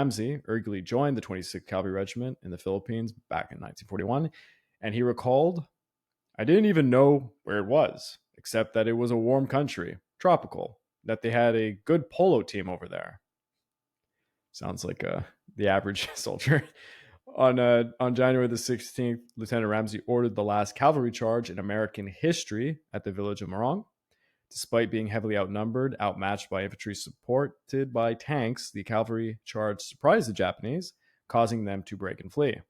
Ramsey eagerly joined the 26th Cavalry Regiment in the Philippines back in 1941, and he recalled, "I didn't even know where it was, except that it was a warm country, tropical, that they had a good polo team over there." Sounds like the average soldier. On January the 16th, Lieutenant Ramsey ordered the last cavalry charge in American history at the village of Morong. Despite being heavily outnumbered, outmatched by infantry supported by tanks, the cavalry charge surprised the Japanese, causing them to break and flee.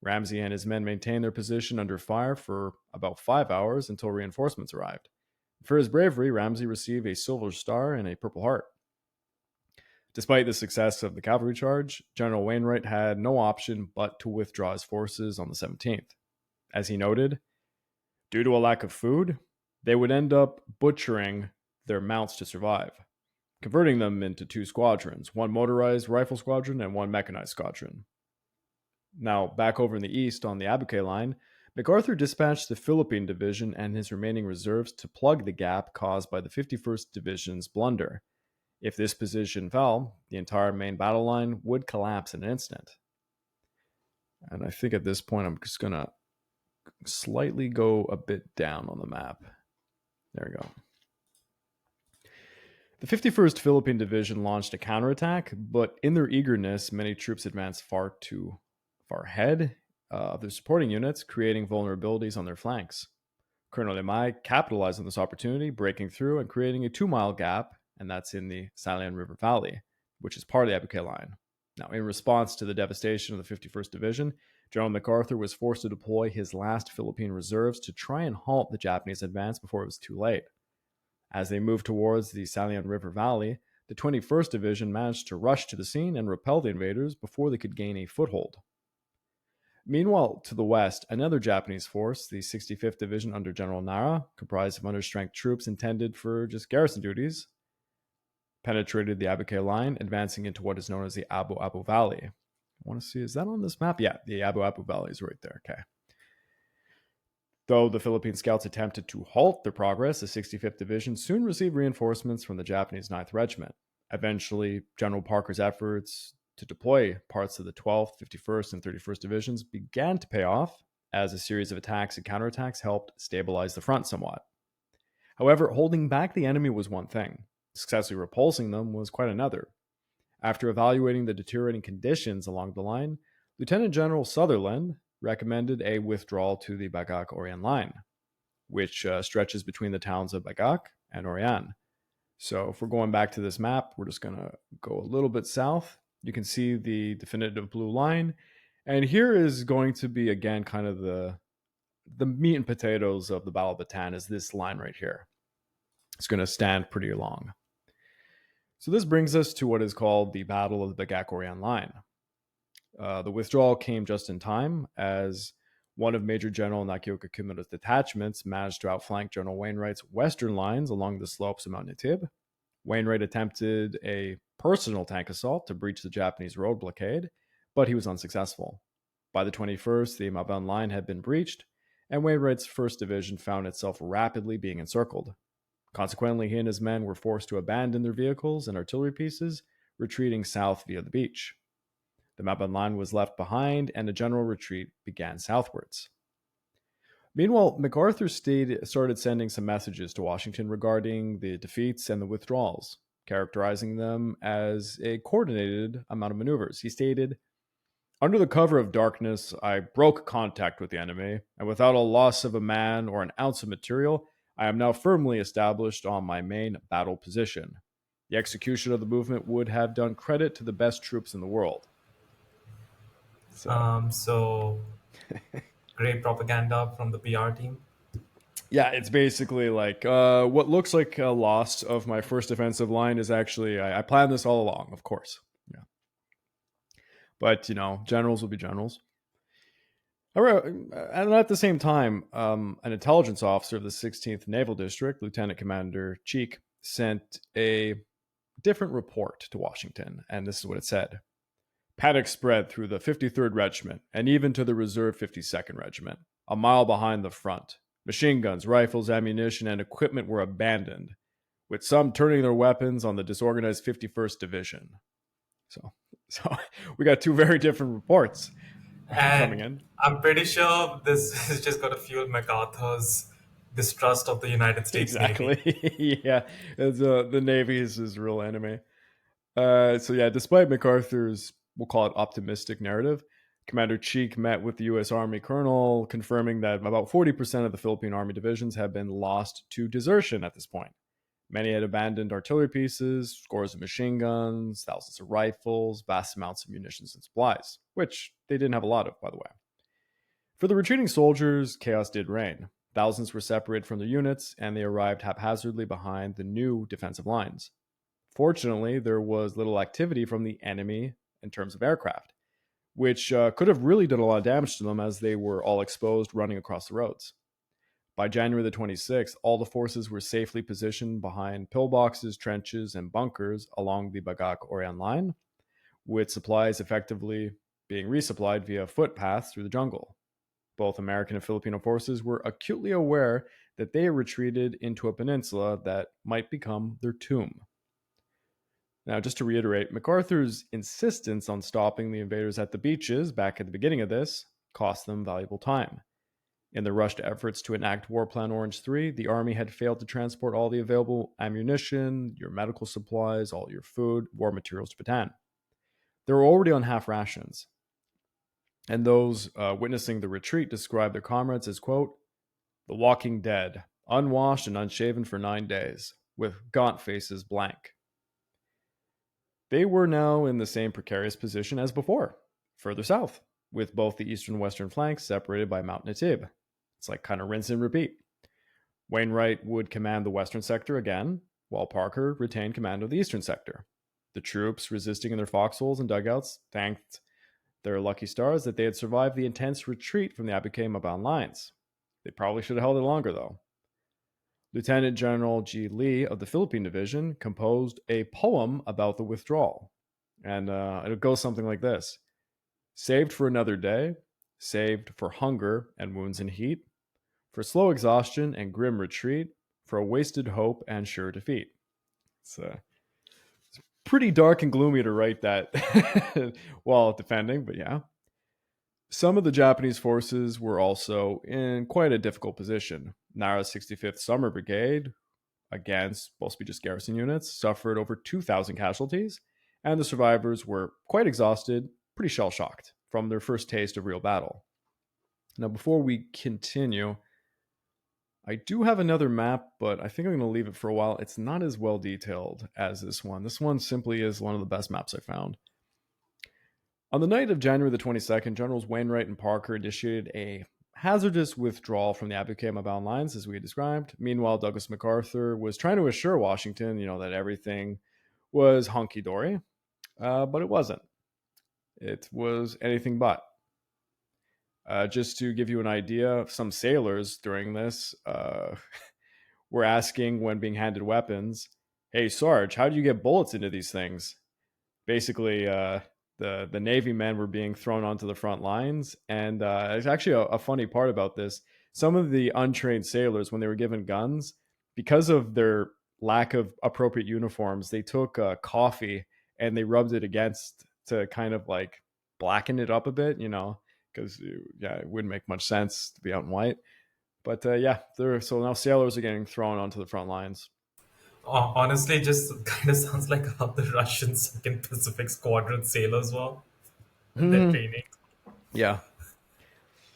Ramsey and his men maintained their position under fire for about 5 hours until reinforcements arrived. For his bravery, Ramsey received a Silver Star and a Purple Heart. Despite the success of the cavalry charge, General Wainwright had no option but to withdraw his forces on the 17th. As he noted, due to a lack of food, they would end up butchering their mounts to survive, converting them into two squadrons, one motorized rifle squadron and one mechanized squadron. Now, back over in the east on the Abuque line, MacArthur dispatched the Philippine Division and his remaining reserves to plug the gap caused by the 51st Division's blunder. If this position fell, the entire main battle line would collapse in an instant. And I think at this point, I'm just going to slightly go a bit down on the map. There we go. The 51st Philippine Division launched a counterattack, but in their eagerness, many troops advanced far ahead of their supporting units, creating vulnerabilities on their flanks. Colonel Lemay capitalized on this opportunity, breaking through and creating a 2-mile gap, and that's in the Salian River Valley, which is part of the Abuque line. Now, in response to the devastation of the 51st Division, General MacArthur was forced to deploy his last Philippine reserves to try and halt the Japanese advance before it was too late. As they moved towards the Salian River Valley, the 21st Division managed to rush to the scene and repel the invaders before they could gain a foothold. Meanwhile, to the west, another Japanese force, the 65th Division under General Nara, comprised of understrength troops intended for just garrison duties, penetrated the Abuque line, advancing into what is known as the Abu Abu Valley. I want to see, is that on this map? Yeah, the Abu Abu Valley is right there. Okay. Though the Philippine Scouts attempted to halt their progress, the 65th Division soon received reinforcements from the Japanese 9th Regiment. Eventually, General Parker's efforts to deploy parts of the 12th, 51st, and 31st Divisions began to pay off, as a series of attacks and counterattacks helped stabilize the front somewhat. However, holding back the enemy was one thing. Successfully repulsing them was quite another. After evaluating the deteriorating conditions along the line, Lieutenant General Sutherland recommended a withdrawal to the Bagac-Orian line, which stretches between the towns of Bagac and Orian. So if we're going back to this map, we're just going to go a little bit south. You can see the definitive blue line. And here is going to be, again, kind of the meat and potatoes of the Battle of Bataan is this line right here. It's going to stand pretty long. So this brings us to what is called the Battle of the Bagac-Orian line. The withdrawal came just in time, as one of Major General Nakioka Kimura's detachments managed to outflank General Wainwright's western lines along the slopes of Mount Natib. Wainwright attempted a personal tank assault to breach the Japanese road blockade, but he was unsuccessful. By the 21st, the Maban line had been breached, and Wainwright's 1st Division found itself rapidly being encircled. Consequently, he and his men were forced to abandon their vehicles and artillery pieces, retreating south via the beach. The Maban line was left behind, and a general retreat began southwards. Meanwhile, MacArthur started sending some messages to Washington regarding the defeats and the withdrawals, characterizing them as a coordinated amount of maneuvers. He stated, "Under the cover of darkness, I broke contact with the enemy, and without a loss of a man or an ounce of material, I am now firmly established on my main battle position. The execution of the movement would have done credit to the best troops in the world." So great propaganda from the PR team. Yeah, it's basically like what looks like a loss of my first defensive line is actually, I planned this all along, of course. Yeah. But, generals will be generals. And at the same time, an intelligence officer of the 16th Naval District, Lieutenant Commander Cheek, sent a different report to Washington, and this is what it said. "Panic spread through the 53rd Regiment and even to the reserve 52nd Regiment, a mile behind the front. Machine guns, rifles, ammunition, and equipment were abandoned, with some turning their weapons on the disorganized 51st Division." So So we got two very different reports coming And in. I'm pretty sure this is just going to fuel MacArthur's distrust of the United States Navy. Exactly. Yeah, it's, the Navy is his real enemy. So yeah, despite MacArthur's, we'll call it optimistic narrative, Commander Cheek met with the U.S. Army colonel, confirming that about 40% of the Philippine Army divisions had been lost to desertion at this point. Many had abandoned artillery pieces, scores of machine guns, thousands of rifles, vast amounts of munitions and supplies, which they didn't have a lot of, by the way. For the retreating soldiers, chaos did reign. Thousands were separated from their units, and they arrived haphazardly behind the new defensive lines. Fortunately, there was little activity from the enemy in terms of aircraft, which could have really done a lot of damage to them as they were all exposed running across the roads. By January the 26th, all the forces were safely positioned behind pillboxes, trenches, and bunkers along the Bagak-Orian line, with supplies effectively being resupplied via footpaths through the jungle. Both American and Filipino forces were acutely aware that they had retreated into a peninsula that might become their tomb. Now, just to reiterate, MacArthur's insistence on stopping the invaders at the beaches back at the beginning of this cost them valuable time. In the rushed efforts to enact War Plan Orange 3, the Army had failed to transport all the available ammunition, your medical supplies, all your food, war materials to Bataan. They were already on half rations, and those witnessing the retreat described their comrades as, quote, the walking dead, unwashed and unshaven for 9 days, with gaunt faces blank. They were now in the same precarious position as before, further south, with both the eastern and western flanks separated by Mount Natib. It's like kind of rinse and repeat. Wainwright would command the western sector again, while Parker retained command of the eastern sector. The troops resisting in their foxholes and dugouts thanked their lucky stars that they had survived the intense retreat from the Abuquay-Maban lines. They probably should have held it longer, though. Lieutenant General G. Lee of the Philippine Division composed a poem about the withdrawal. And it goes something like this: saved for another day, saved for hunger and wounds and heat, for slow exhaustion and grim retreat, for a wasted hope and sure defeat. It's pretty dark and gloomy to write that while defending, but yeah. Some of the Japanese forces were also in quite a difficult position. Nara's 65th Summer Brigade, again, supposed to be just garrison units, suffered over 2,000 casualties, and the survivors were quite exhausted, pretty shell shocked from their first taste of real battle. Now, before we continue, I do have another map, but I think I'm going to leave it for a while. It's not as well detailed as this one. This one simply is one of the best maps I found. On the night of January the 22nd, Generals Wainwright and Parker initiated a hazardous withdrawal from the Abuquay-Maban lines, as we had described. Meanwhile, Douglas MacArthur was trying to assure Washington, that everything was hunky-dory, but it wasn't. It was anything but. Just to give you an idea, some sailors during this were asking when being handed weapons, "Hey, Sarge, how do you get bullets into these things?" Basically, the Navy men were being thrown onto the front lines, and it's actually a funny part about this. Some of the untrained sailors, when they were given guns, because of their lack of appropriate uniforms, they took coffee and they rubbed it against to kind of like blacken it up a bit, because yeah, it wouldn't make much sense to be out in white. But yeah, so now sailors are getting thrown onto the front lines. Honestly, just kind of sounds like how the Russian Second Pacific Squadron sailors were in their training. Yeah.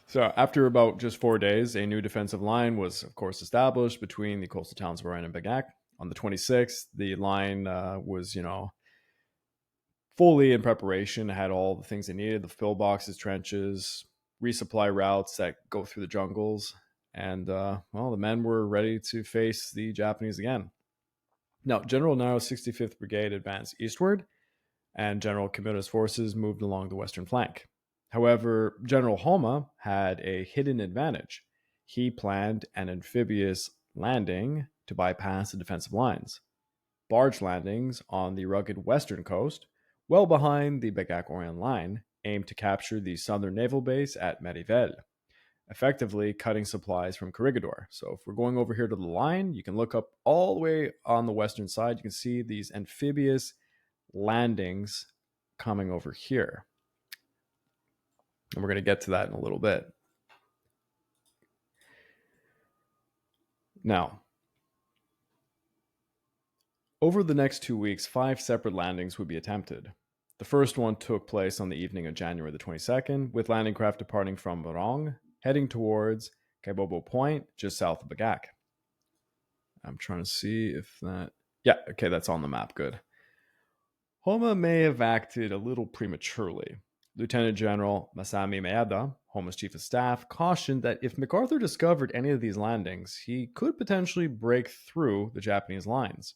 So after about just 4 days, a new defensive line was, of course, established between the coastal towns of Orion and Bagak. On the 26th, the line was, fully in preparation, had all the things they needed: the pillboxes, trenches, resupply routes that go through the jungles. And, well, the men were ready to face the Japanese again. Now, General Naro's 65th Brigade advanced eastward, and General Kimura's forces moved along the western flank. However, General Homa had a hidden advantage. He planned an amphibious landing to bypass the defensive lines. Barge landings on the rugged western coast, well behind the Bagak-Orion line, aimed to capture the southern naval base at Marivel, effectively cutting supplies from Corregidor. So if we're going over here to the line, you can look up all the way on the western side. You can see these amphibious landings coming over here. And we're going to get to that in a little bit. Now, over the next 2 weeks, 5 separate landings would be attempted. The first one took place on the evening of January the 22nd, with landing craft departing from Barong, heading towards Kaibobo Point, just south of Bagak. I'm trying to see if that... Yeah, okay, that's on the map. Good. Homa may have acted a little prematurely. Lieutenant General Masami Maeda, Homa's chief of staff, cautioned that if MacArthur discovered any of these landings, he could potentially break through the Japanese lines.